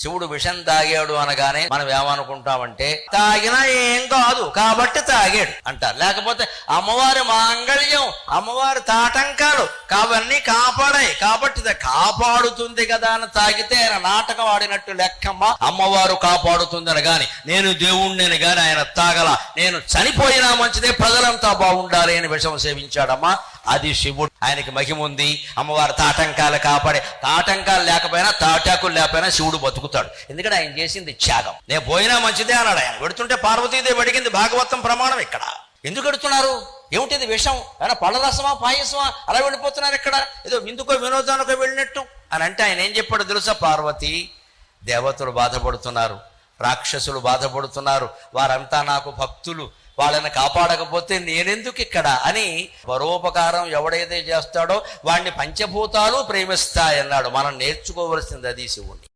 శివుడు విషం తాగాడు అనగానే మనం ఏమనుకుంటామంటే తాగినా ఏం కాదు కాబట్టి తాగాడు అంటారు. లేకపోతే అమ్మవారి మాంగళ్యం, అమ్మవారి తాటంకాలు అవన్నీ కాపాడాయి కాబట్టి కాపాడుతుంది కదా అని తాగితే ఆయన నాటకం ఆడినట్టు లెక్కమ్మ. అమ్మవారు కాపాడుతుందని గాని, నేను దేవుణ్ణిని గాని ఆయన తాగల. నేను చనిపోయినా మంచిదే, ప్రజలంతా బాగుండాలి అని విషం సేవించాడమ్మా. అది శివుడు. ఆయనకి మహిమ ఉంది. అమ్మవారి తాటంకాలు కాపాడే, తాటంకాలు లేకపోయినా తాటాకులు లేకపోయినా శివుడు బతుకుతాడు. ఎందుకంటే ఆయన చేసింది త్యాగం. నేను పోయినా మంచిదే అన్నాడు. ఆయన పెడుతుంటే పార్వతీదేవి అడిగింది, భాగవతం ప్రమాణం ఇక్కడ. ఎందుకు పెడుతున్నారు? ఏమిటిది విషం? ఏమైనా పళ్ళ రసమా పాయసమా? అలా వెళ్ళిపోతున్నారు ఇక్కడ, ఏదో విందుకో వినోదానికో వెళ్ళినట్టు అని అంటే ఆయన ఏం చెప్పాడు తెలుసా? పార్వతి, దేవతలు బాధపడుతున్నారు, రాక్షసులు బాధపడుతున్నారు, వారంతా నాకు భక్తులు, వాళ్ళని కాపాడకపోతే నేనెందుకు ఇక్కడ అని పరోపకారం ఎవడైతే చేస్తాడో వాడిని పంచభూతాలు ప్రేమిస్తాయన్నాడు. మనం నేర్చుకోవలసింది అది శివుణ్ణి.